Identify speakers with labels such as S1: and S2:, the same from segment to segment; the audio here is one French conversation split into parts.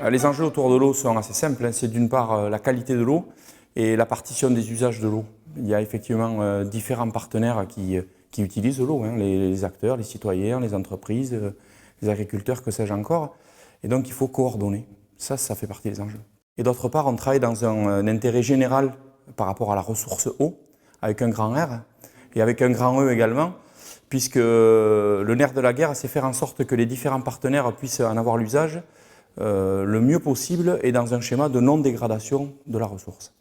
S1: Les enjeux autour de l'eau sont assez simples. C'est d'une part la qualité de l'eau et la partition des usages de l'eau. Il y a effectivement différents partenaires qui utilisent l'eau, les acteurs, les citoyens, les entreprises, les agriculteurs, que sais-je encore. Et donc il faut coordonner. Ça fait partie des enjeux. Et d'autre part, on travaille dans un intérêt général par rapport à la ressource eau, avec un grand R et avec un grand E également, puisque le nerf de la guerre, c'est faire en sorte que les différents partenaires puissent en avoir l'usage le mieux possible et dans un schéma de non-dégradation de la ressource.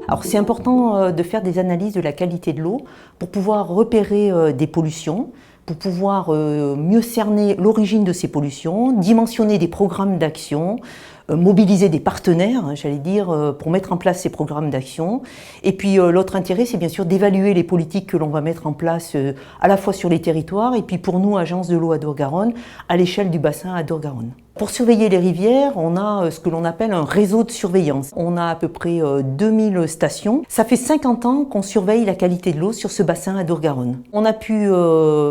S2: Alors c'est important de faire des analyses de la qualité de l'eau pour pouvoir repérer des pollutions, pour pouvoir mieux cerner l'origine de ces pollutions, dimensionner des programmes d'action, mobiliser des partenaires, j'allais dire, pour mettre en place ces programmes d'action. Et puis l'autre intérêt, c'est bien sûr d'évaluer les politiques que l'on va mettre en place à la fois sur les territoires et puis pour nous, Agence de l'eau Adour-Garonne, à l'échelle du bassin Adour-Garonne. Pour surveiller les rivières, on a ce que l'on appelle un réseau de surveillance. On a à peu près 2000 stations. Ça fait 50 ans qu'on surveille la qualité de l'eau sur ce bassin Adour-Garonne. On a pu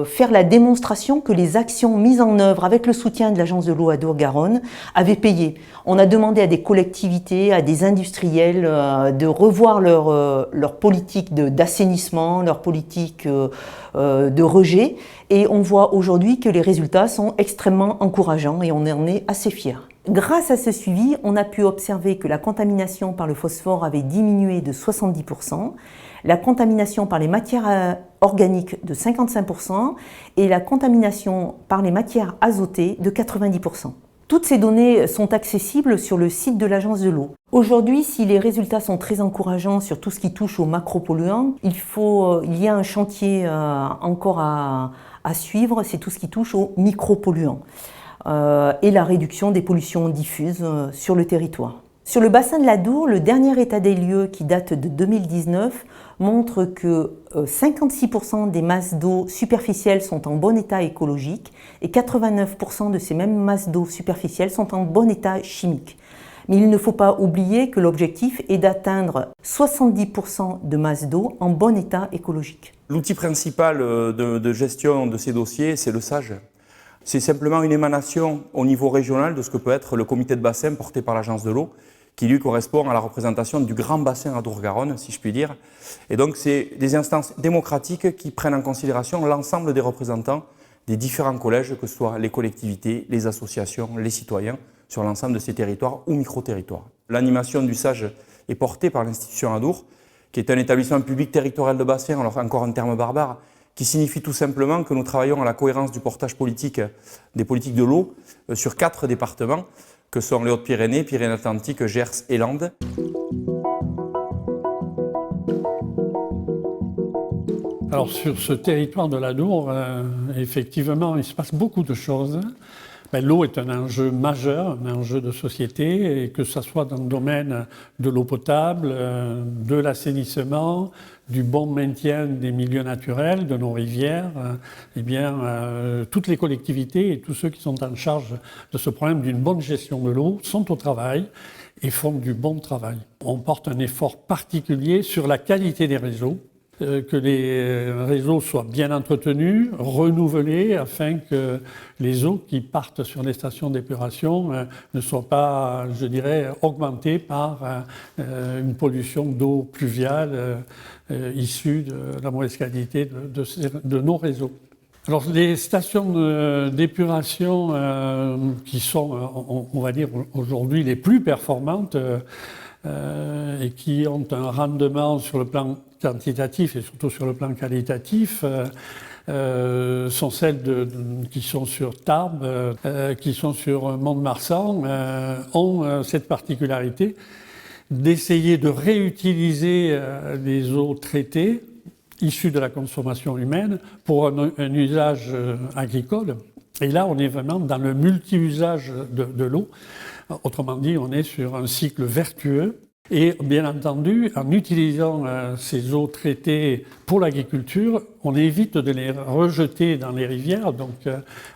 S2: faire la démonstration que les actions mises en œuvre avec le soutien de l'Agence de l'eau Adour-Garonne avaient payé. On a demandé à des collectivités, à des industriels de revoir leur politique d'assainissement, leur politique de rejet. Et on voit aujourd'hui que les résultats sont extrêmement encourageants et on en est assez fiers. Grâce à ce suivi, on a pu observer que la contamination par le phosphore avait diminué de 70%, la contamination par les matières organiques de 55% et la contamination par les matières azotées de 90%. Toutes ces données sont accessibles sur le site de l'Agence de l'eau. Aujourd'hui, si les résultats sont très encourageants sur tout ce qui touche aux macropolluants, il y a un chantier encore à suivre, c'est tout ce qui touche aux micropolluants et la réduction des pollutions diffuses sur le territoire. Sur le bassin de l'Adour, le dernier état des lieux qui date de 2019 montre que 56% des masses d'eau superficielles sont en bon état écologique et 89% de ces mêmes masses d'eau superficielles sont en bon état chimique. Mais il ne faut pas oublier que l'objectif est d'atteindre 70% de masse d'eau en bon état écologique.
S1: L'outil principal de gestion de ces dossiers, c'est le SAGE. C'est simplement une émanation au niveau régional de ce que peut être le comité de bassin porté par l'Agence de l'eau, qui lui correspond à la représentation du grand bassin Adour-Garonne, si je puis dire. Et donc c'est des instances démocratiques qui prennent en considération l'ensemble des représentants des différents collèges, que ce soit les collectivités, les associations, les citoyens, sur l'ensemble de ces territoires ou micro-territoires. L'animation du SAGE est portée par l'institution Adour, qui est un établissement public territorial de bassin, alors encore un terme barbare, qui signifie tout simplement que nous travaillons à la cohérence du portage politique des politiques de l'eau sur 4 départements, que sont les Hautes-Pyrénées, Pyrénées-Atlantiques, Gers et Landes.
S3: Alors sur ce territoire de l'Adour, effectivement, il se passe beaucoup de choses. L'eau est un enjeu majeur, un enjeu de société, et que ce soit dans le domaine de l'eau potable, de l'assainissement, du bon maintien des milieux naturels, de nos rivières, toutes les collectivités et tous ceux qui sont en charge de ce problème d'une bonne gestion de l'eau sont au travail et font du bon travail. On porte un effort particulier sur la qualité des réseaux, que les réseaux soient bien entretenus, renouvelés, afin que les eaux qui partent sur les stations d'épuration ne soient pas, je dirais, augmentées par une pollution d'eau pluviale issue de la mauvaise qualité de nos réseaux. Alors les stations d'épuration qui sont, on va dire, aujourd'hui les plus performantes et qui ont un rendement sur le plan quantitatif et surtout sur le plan qualitatif sont celles qui sont sur Tarbes, qui sont sur Mont-de-Marsan, ont cette particularité d'essayer de réutiliser les eaux traitées issues de la consommation humaine pour un usage agricole. Et là, on est vraiment dans le multi-usage de l'eau. Autrement dit, on est sur un cycle vertueux. Et bien entendu, en utilisant ces eaux traitées pour l'agriculture, on évite de les rejeter dans les rivières. Donc,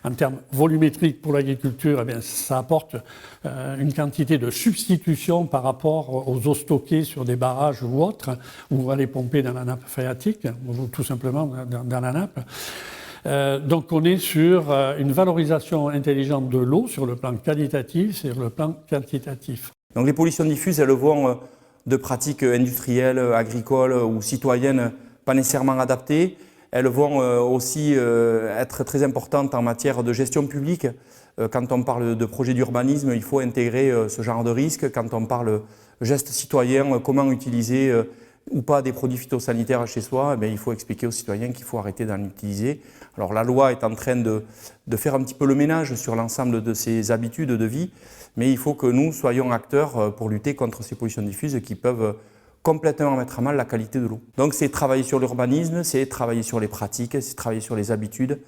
S3: en termes volumétriques pour l'agriculture, ça apporte une quantité de substitution par rapport aux eaux stockées sur des barrages ou autres, où on va les pomper dans la nappe phréatique, ou tout simplement dans la nappe. Donc on est sur une valorisation intelligente de l'eau sur le plan qualitatif, sur le plan quantitatif.
S1: Donc les pollutions diffuses, elles vont de pratiques industrielles, agricoles ou citoyennes pas nécessairement adaptées. Elles vont aussi être très importantes en matière de gestion publique. Quand on parle de projet d'urbanisme, il faut intégrer ce genre de risque. Quand on parle gestes citoyens, comment utiliser ou pas des produits phytosanitaires chez soi, il faut expliquer aux citoyens qu'il faut arrêter d'en utiliser. Alors la loi est en train de faire un petit peu le ménage sur l'ensemble de ces habitudes de vie, mais il faut que nous soyons acteurs pour lutter contre ces pollutions diffuses qui peuvent complètement mettre à mal la qualité de l'eau. Donc c'est travailler sur l'urbanisme, c'est travailler sur les pratiques, c'est travailler sur les habitudes,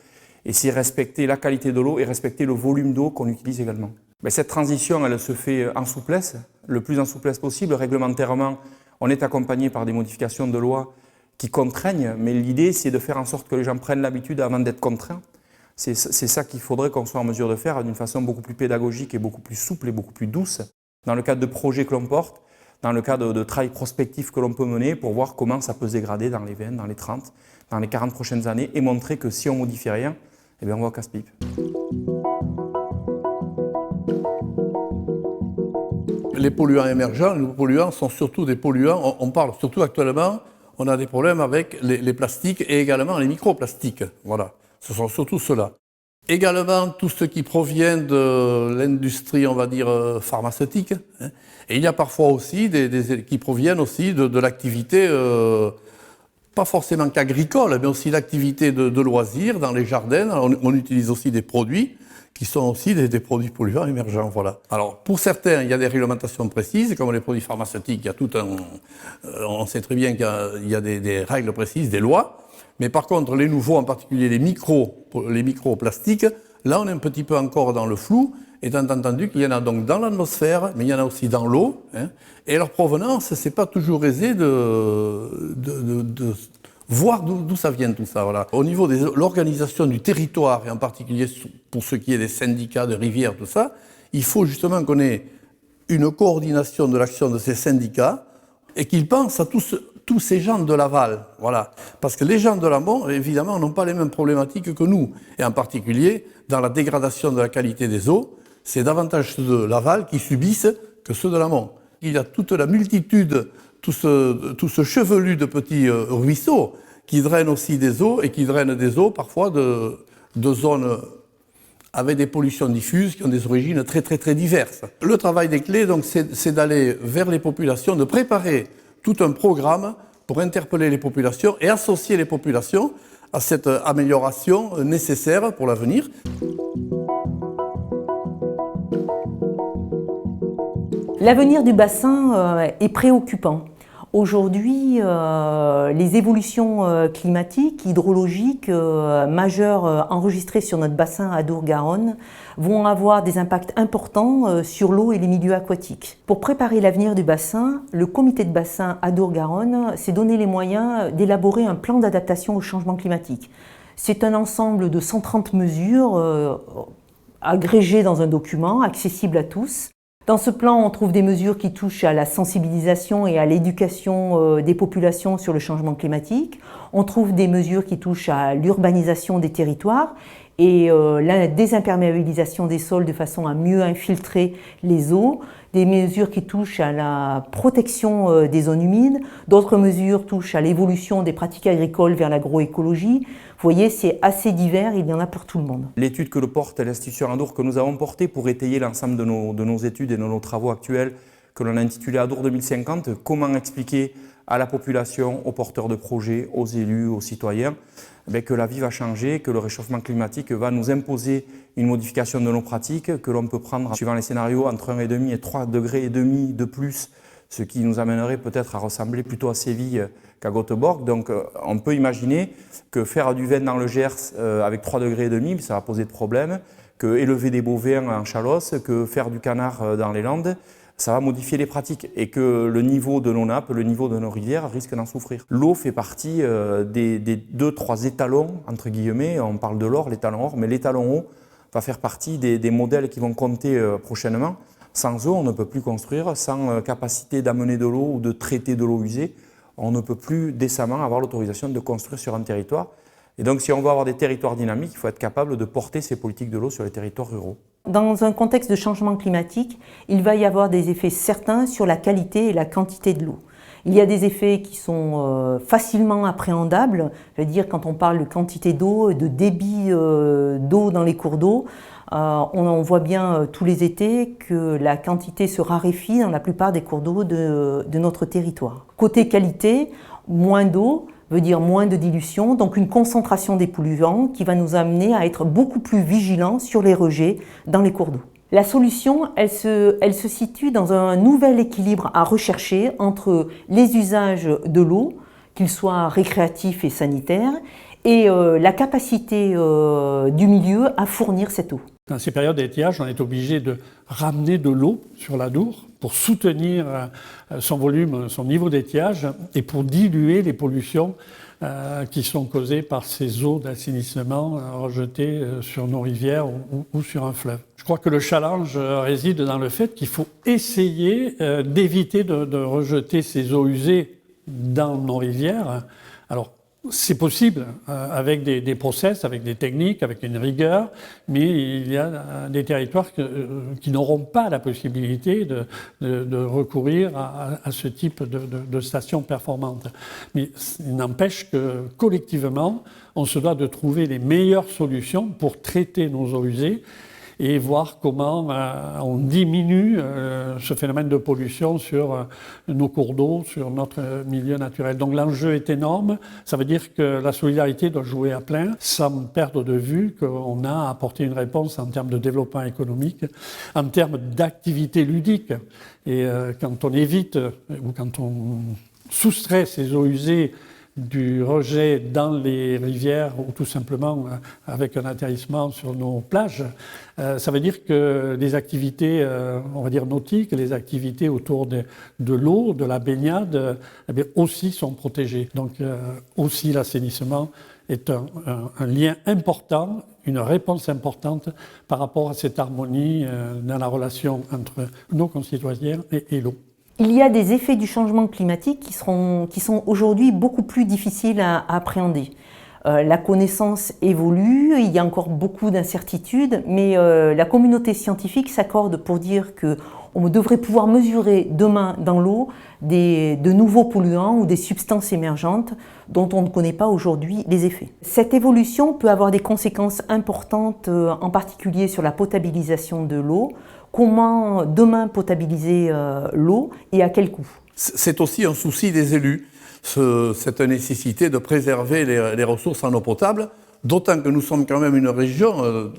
S1: et c'est respecter la qualité de l'eau et respecter le volume d'eau qu'on utilise également. Cette transition, elle se fait en souplesse, le plus en souplesse possible. Réglementairement, on est accompagné par des modifications de loi qui contraignent, mais l'idée c'est de faire en sorte que les gens prennent l'habitude avant d'être contraints. C'est ça qu'il faudrait qu'on soit en mesure de faire d'une façon beaucoup plus pédagogique et beaucoup plus souple et beaucoup plus douce, dans le cadre de projets que l'on porte, dans le cadre de travail prospectif que l'on peut mener pour voir comment ça peut se dégrader dans les 20, dans les 30, dans les 40 prochaines années et montrer que si on ne modifie rien, on va au casse-pipe.
S4: Les polluants émergents, les polluants sont surtout des polluants, on parle surtout actuellement, on a des problèmes avec les plastiques et également les microplastiques. Voilà, ce sont surtout ceux-là. Également tout ce qui provient de l'industrie, on va dire, pharmaceutique. Et il y a parfois aussi qui proviennent aussi de l'activité, pas forcément qu'agricole, mais aussi l'activité de loisirs dans les jardins. On utilise aussi des produits qui sont aussi des produits polluants émergents. Voilà. Alors, pour certains, il y a des réglementations précises, comme les produits pharmaceutiques, il y a tout un... on sait très bien qu'il y a des règles précises, des lois, mais par contre, les nouveaux, en particulier les microplastiques, là, on est un petit peu encore dans le flou, étant entendu qu'il y en a donc dans l'atmosphère, mais il y en a aussi dans l'eau, et leur provenance, c'est pas toujours aisé de voir d'où ça vient tout ça. Voilà. Au niveau de l'organisation du territoire, et en particulier pour ce qui est des syndicats de rivières, tout ça, il faut justement qu'on ait une coordination de l'action de ces syndicats et qu'ils pensent à tous ces gens de l'aval. Voilà. Parce que les gens de l'amont, évidemment, n'ont pas les mêmes problématiques que nous. Et en particulier, dans la dégradation de la qualité des eaux, c'est davantage ceux de l'aval qui subissent que ceux de l'amont. Il y a toute la multitude, tout ce chevelu de petits ruisseaux qui drainent aussi des eaux et qui drainent des eaux parfois de zones avec des pollutions diffuses qui ont des origines très très très diverses. Le travail des clés, donc, c'est d'aller vers les populations, de préparer tout un programme pour interpeller les populations et associer les populations à cette amélioration nécessaire pour l'avenir.
S2: L'avenir du bassin est préoccupant. Aujourd'hui, les évolutions climatiques, hydrologiques majeures enregistrées sur notre bassin Adour-Garonne vont avoir des impacts importants sur l'eau et les milieux aquatiques. Pour préparer l'avenir du bassin, le comité de bassin Adour-Garonne s'est donné les moyens d'élaborer un plan d'adaptation au changement climatique. C'est un ensemble de 130 mesures agrégées dans un document accessible à tous. Dans ce plan, on trouve des mesures qui touchent à la sensibilisation et à l'éducation des populations sur le changement climatique. On trouve des mesures qui touchent à l'urbanisation des territoires et la désimperméabilisation des sols de façon à mieux infiltrer les eaux. Des mesures qui touchent à la protection des zones humides. D'autres mesures touchent à l'évolution des pratiques agricoles vers l'agroécologie. Vous voyez, c'est assez divers, il y en a pour tout le monde.
S1: L'étude que le porte l'Institut Adour, que nous avons portée pour étayer l'ensemble de nos études et de nos travaux actuels, que l'on a intitulé Adour 2050, comment expliquer à la population, aux porteurs de projets, aux élus, aux citoyens, que la vie va changer, que le réchauffement climatique va nous imposer une modification de nos pratiques, que l'on peut prendre, suivant les scénarios, entre 1,5 et 3,5 degrés de plus, ce qui nous amènerait peut-être à ressembler plutôt à Séville qu'à Göteborg. Donc on peut imaginer que faire du vin dans le Gers avec 3,5 degrés, ça va poser de problèmes, que élever des bovins en Chalosse, que faire du canard dans les Landes, ça va modifier les pratiques et que le niveau de nos nappes, le niveau de nos rivières risque d'en souffrir. L'eau fait partie des 2-3 étalons, entre guillemets, on parle de l'or, l'étalon or, mais l'étalon eau va faire partie des modèles qui vont compter prochainement. Sans eau, on ne peut plus construire, sans capacité d'amener de l'eau ou de traiter de l'eau usée, on ne peut plus décemment avoir l'autorisation de construire sur un territoire. Et donc si on veut avoir des territoires dynamiques, il faut être capable de porter ces politiques de l'eau sur les territoires ruraux.
S2: Dans un contexte de changement climatique, il va y avoir des effets certains sur la qualité et la quantité de l'eau. Il y a des effets qui sont facilement appréhendables, je veux dire quand on parle de quantité d'eau, de débit d'eau dans les cours d'eau, on voit bien tous les étés que la quantité se raréfie dans la plupart des cours d'eau de notre territoire. Côté qualité, moins d'eau veut dire moins de dilution, donc une concentration des polluants qui va nous amener à être beaucoup plus vigilants sur les rejets dans les cours d'eau. La solution, elle se situe dans un nouvel équilibre à rechercher entre les usages de l'eau, qu'ils soient récréatifs et sanitaires, et la capacité du milieu à fournir cette eau.
S3: Dans ces périodes d'étiage, on est obligé de ramener de l'eau sur l'Adour pour soutenir son volume, son niveau d'étiage et pour diluer les pollutions qui sont causées par ces eaux d'assainissement rejetées sur nos rivières ou sur un fleuve. Je crois que le challenge réside dans le fait qu'il faut essayer d'éviter de rejeter ces eaux usées dans nos rivières. Alors, c'est possible avec des process, avec des techniques, avec une rigueur, mais il y a des territoires qui n'auront pas la possibilité de recourir à ce type de stations performantes. Mais il n'empêche que collectivement, on se doit de trouver les meilleures solutions pour traiter nos eaux usées et voir comment on diminue ce phénomène de pollution sur nos cours d'eau, sur notre milieu naturel. Donc l'enjeu est énorme, ça veut dire que la solidarité doit jouer à plein, sans perdre de vue qu'on a apporté une réponse en termes de développement économique, en termes d'activité ludique. Et quand on évite, ou quand on soustrait ces eaux usées du rejet dans les rivières ou tout simplement avec un atterrissement sur nos plages, ça veut dire que les activités, on va dire nautiques, les activités autour de l'eau, de la baignade, eh bien, aussi sont protégées. Donc aussi l'assainissement est un lien important, une réponse importante par rapport à cette harmonie dans la relation entre nos concitoyens et l'eau.
S2: Il y a des effets du changement climatique qui sont aujourd'hui beaucoup plus difficiles à appréhender. La connaissance évolue, il y a encore beaucoup d'incertitudes, mais la communauté scientifique s'accorde pour dire qu'on devrait pouvoir mesurer demain dans l'eau de nouveaux polluants ou des substances émergentes dont on ne connaît pas aujourd'hui les effets. Cette évolution peut avoir des conséquences importantes, en particulier sur la potabilisation de l'eau. Comment demain potabiliser l'eau et à quel coût?
S4: C'est aussi un souci des élus, cette nécessité de préserver les ressources en eau potable, d'autant que nous sommes quand même une région,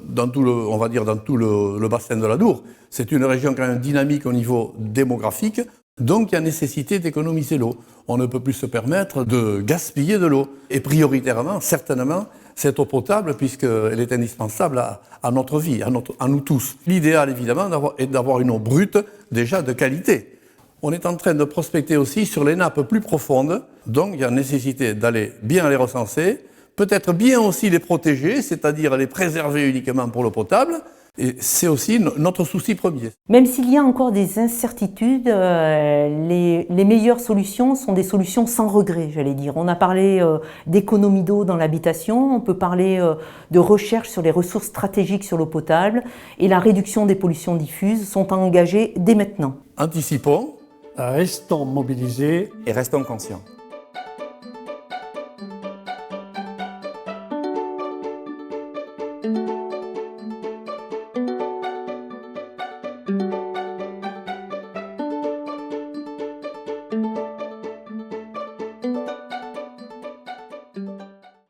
S4: dans tout le bassin de l'Adour, c'est une région quand même dynamique au niveau démographique, donc il y a nécessité d'économiser l'eau. On ne peut plus se permettre de gaspiller de l'eau, et prioritairement, certainement, cette eau potable, puisqu'elle est indispensable à notre vie, à nous tous. L'idéal, évidemment, est d'avoir une eau brute, déjà de qualité. On est en train de prospecter aussi sur les nappes plus profondes, donc il y a nécessité d'aller bien les recenser, peut-être bien aussi les protéger, c'est-à-dire les préserver uniquement pour l'eau potable, et c'est aussi notre souci premier.
S2: Même s'il y a encore des incertitudes, les meilleures solutions sont des solutions sans regret, j'allais dire. On a parlé d'économie d'eau dans l'habitation, on peut parler de recherche sur les ressources stratégiques sur l'eau potable, et la réduction des pollutions diffuses sont engagées dès maintenant.
S4: Anticipons.
S3: Restons mobilisés
S1: et restons conscients.